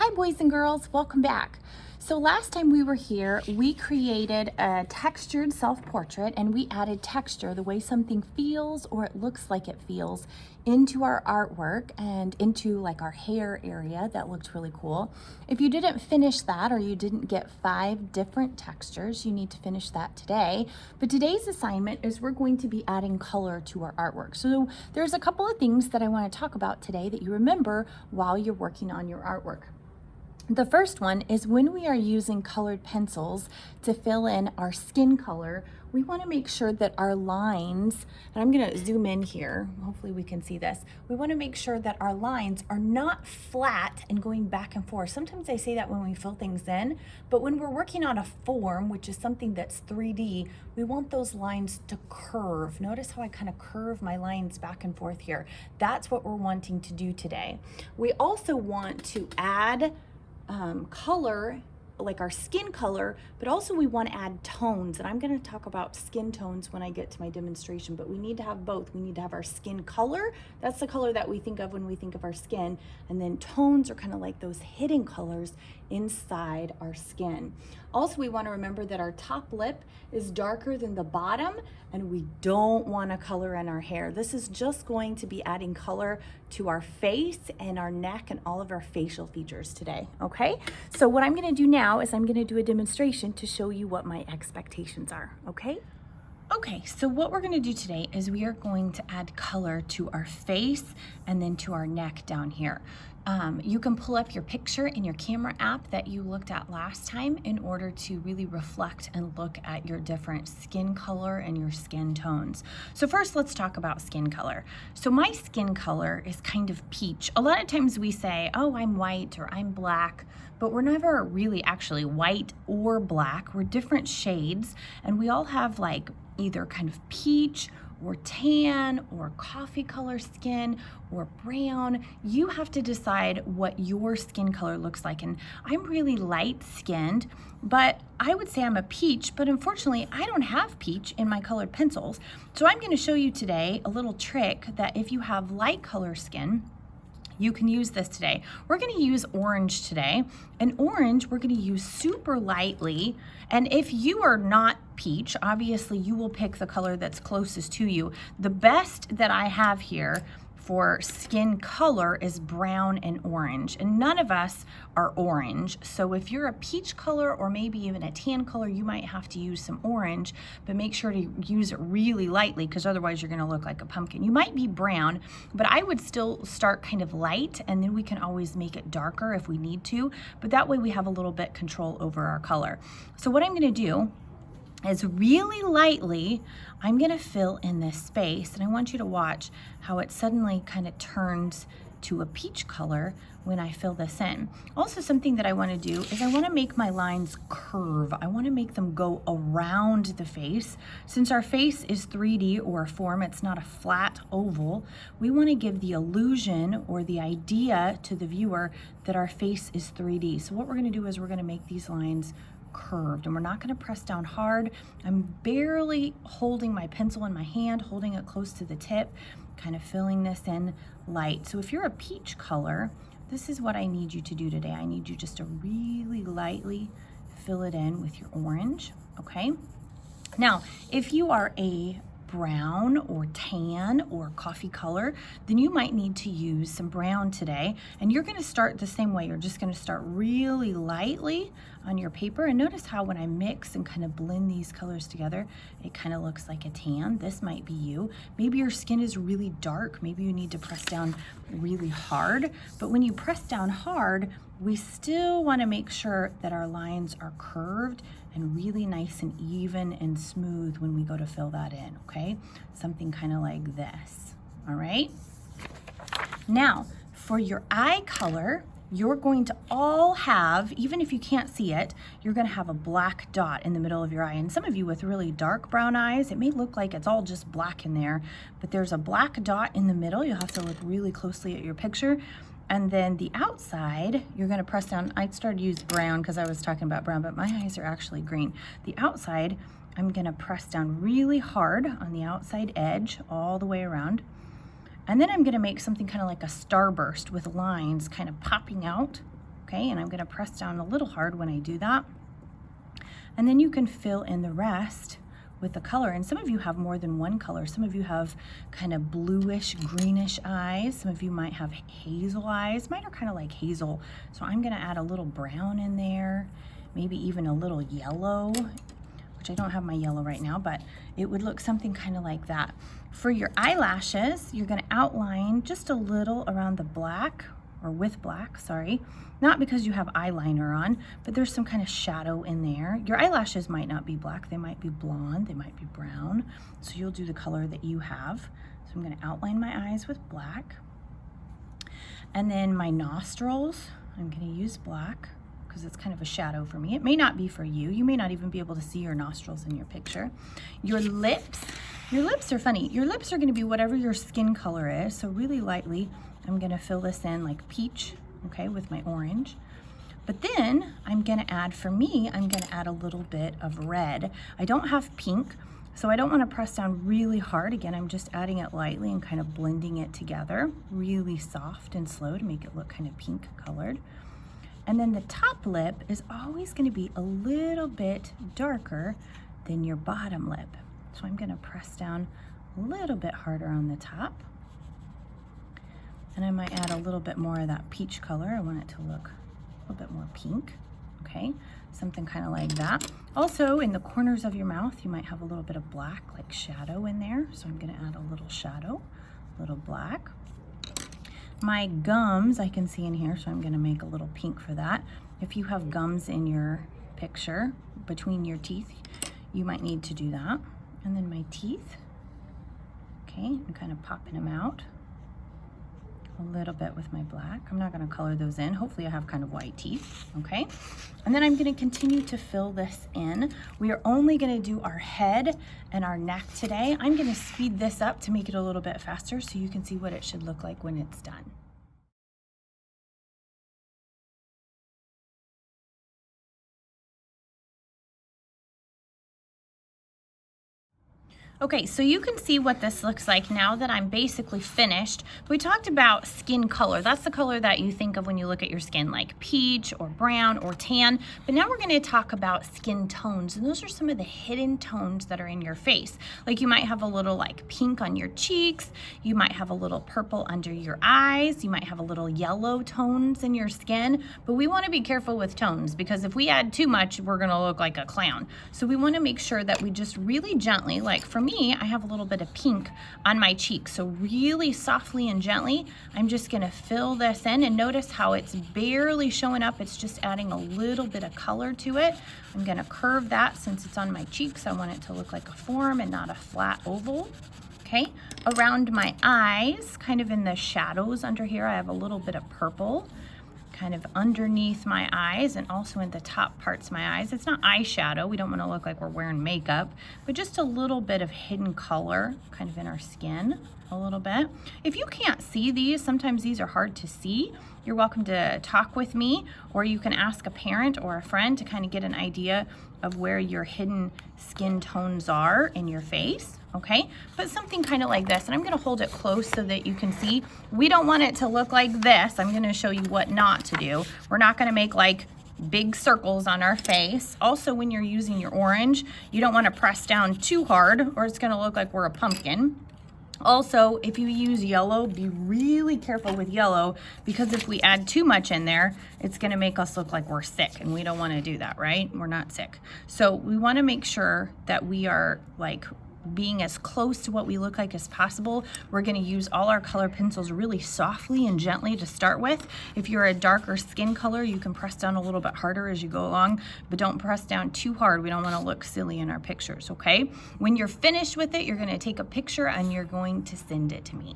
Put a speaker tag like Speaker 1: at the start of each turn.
Speaker 1: Hi boys and girls, welcome back. So last time we were here, we created a textured self-portrait and we added texture, the way something feels or it looks like it feels, into our artwork and into like our hair area. That looked really cool. If you didn't finish that or you didn't get 5 different textures, you need to finish that today. But today's assignment is we're going to be adding color to our artwork. So there's a couple of things that I want to talk about today that you remember while you're working on your artwork. The first one is when we are using colored pencils to fill in our skin color, we want to make sure that our lines, and I'm going to zoom in here, hopefully we can see this. We want to make sure that our lines are not flat and going back and forth. Sometimes I say that when we fill things in, but when we're working on a form, which is something that's 3D, we want those lines to curve. Notice how I kind of curve my lines back and forth here. That's what we're wanting to do today. We also want to add color, like our skin color, but also we want to add tones, and I'm going to talk about skin tones when I get to my demonstration, but we need to have both. We need to have our skin color, that's the color that we think of when we think of our skin, and then tones are kind of like those hidden colors inside our skin. Also, we want to remember that our top lip is darker than the bottom, and we don't want to color in our hair. This is just going to be adding color to our face and our neck and all of our facial features today, okay? So what I'm going to do now is I'm going to do a demonstration to show you what my expectations are, okay? Okay, so what we're gonna do today is we are going to add color to our face and then to our neck down here. You can pull up your picture in your camera app that you looked at last time in order to really reflect and look at your different skin color and your skin tones. So first, let's talk about skin color. So my skin color is kind of peach. A lot of times we say, oh, I'm white or I'm black, but we're never really actually white or black. We're different shades, and we all have like either kind of peach or tan or coffee color skin or brown. You have to decide what your skin color looks like. And I'm really light skinned, but I would say I'm a peach, but unfortunately I don't have peach in my colored pencils. So I'm going to show you today a little trick that if you have light color skin, you can use this today. We're going to use orange today, and orange we're going to use super lightly. And if you are not peach, obviously you will pick the color that's closest to you. The best that I have here for skin color is brown and orange, and none of us are orange. So if you're a peach color or maybe even a tan color, you might have to use some orange, but make sure to use it really lightly because otherwise you're gonna look like a pumpkin. You might be brown, but I would still start kind of light, and then we can always make it darker if we need to, but that way we have a little bit control over our color. So what I'm gonna do is really lightly, I'm gonna fill in this space, and I want you to watch how it suddenly kind of turns to a peach color when I fill this in. Also, something that I wanna do is I wanna make my lines curve. I wanna make them go around the face. Since our face is 3D or a form, it's not a flat oval, we wanna give the illusion or the idea to the viewer that our face is 3D. So what we're gonna do is we're gonna make these lines curved, and we're not going to press down hard. I'm barely holding my pencil in my hand, holding it close to the tip, kind of filling this in light. So if you're a peach color, this is what I need you to do today. I need you just to really lightly fill it in with your orange, okay? Now, if you are a brown or tan or coffee color, then you might need to use some brown today. And you're going to start the same way. You're just going to start really lightly on your paper. And notice how when I mix and kind of blend these colors together, it kind of looks like a tan. This might be you. Maybe your skin is really dark. Maybe you need to press down really hard. But when you press down hard, we still want to make sure that our lines are curved and really nice and even and smooth when we go to fill that in, okay? Something kind of like this, all right? Now, for your eye color, you're going to all have, even if you can't see it, you're gonna have a black dot in the middle of your eye. And some of you with really dark brown eyes, it may look like it's all just black in there, but there's a black dot in the middle. You'll have to look really closely at your picture. And then the outside, you're gonna press down. I started to use brown because I was talking about brown, but my eyes are actually green. The outside, I'm gonna press down really hard on the outside edge all the way around. And then I'm gonna make something kind of like a starburst with lines kind of popping out okay? And I'm gonna press down a little hard when I do that. And then you can fill in the rest with the color. And some of you have more than one color. Some of you have kind of bluish, greenish eyes. Some of you might have hazel eyes. Mine are kind of like hazel. So I'm gonna add a little brown in there, maybe even a little yellow, which I don't have my yellow right now, but it would look something kind of like that. For your eyelashes, you're gonna outline just a little around the black, or with black, sorry. Not because you have eyeliner on, but there's some kind of shadow in there. Your eyelashes might not be black, they might be blonde, they might be brown. So you'll do the color that you have. So I'm gonna outline my eyes with black. And then my nostrils, I'm gonna use black because it's kind of a shadow for me. It may not be for you. You may not even be able to see your nostrils in your picture. Your lips are funny. Your lips are gonna be whatever your skin color is. So really lightly, I'm gonna fill this in like peach, okay, with my orange. But then I'm gonna add, for me, I'm gonna add a little bit of red. I don't have pink, so I don't wanna press down really hard. Again, I'm just adding it lightly and kind of blending it together, really soft and slow to make it look kind of pink colored. And then the top lip is always gonna be a little bit darker than your bottom lip. So I'm gonna press down a little bit harder on the top. And I might add a little bit more of that peach color. I want it to look a little bit more pink, okay? Something kind of like that. Also, in the corners of your mouth, you might have a little bit of black, like shadow in there. So I'm gonna add a little shadow, a little black. My gums, I can see in here, so I'm gonna make a little pink for that. If you have gums in your picture, between your teeth, you might need to do that. And then my teeth, okay, I'm kind of popping them out a little bit with my black. I'm not gonna color those in. Hopefully I have kind of white teeth, okay? And then I'm gonna continue to fill this in. We are only gonna do our head and our neck today. I'm gonna speed this up to make it a little bit faster so you can see what it should look like when it's done. Okay, so you can see what this looks like now that I'm basically finished. We talked about skin color. That's the color that you think of when you look at your skin, like peach or brown or tan. But now we're gonna talk about skin tones, and those are some of the hidden tones that are in your face. Like you might have a little like pink on your cheeks, you might have a little purple under your eyes, you might have a little yellow tones in your skin, but we wanna be careful with tones because if we add too much, we're gonna look like a clown. So we wanna make sure that we just really gently, like for me, I have a little bit of pink on my cheek. So really softly and gently, I'm just gonna fill this in and notice how it's barely showing up. It's just adding a little bit of color to it. I'm gonna curve that since it's on my cheeks. I want it to look like a form and not a flat oval. Okay, around my eyes, kind of in the shadows under here, I have a little bit of purple kind of underneath my eyes and also in the top parts of my eyes. It's not eyeshadow. We don't want to look like we're wearing makeup, but just a little bit of hidden color kind of in our skin a little bit. If you can't see these, sometimes these are hard to see, you're welcome to talk with me, or you can ask a parent or a friend to kind of get an idea of where your hidden skin tones are in your face, okay? But something kind of like this, and I'm gonna hold it close so that you can see. We don't want it to look like this. I'm gonna show you what not to do. We're not gonna make like big circles on our face. Also, when you're using your orange, you don't wanna press down too hard or it's gonna look like we're a pumpkin. Also, if you use yellow, be really careful with yellow because if we add too much in there, it's gonna make us look like we're sick and we don't wanna do that, right? We're not sick. So we wanna make sure that we are like being as close to what we look like as possible. We're gonna use all our color pencils really softly and gently to start with. If you're a darker skin color, you can press down a little bit harder as you go along, but don't press down too hard. We don't wanna look silly in our pictures, okay? When you're finished with it, you're gonna take a picture and you're going to send it to me.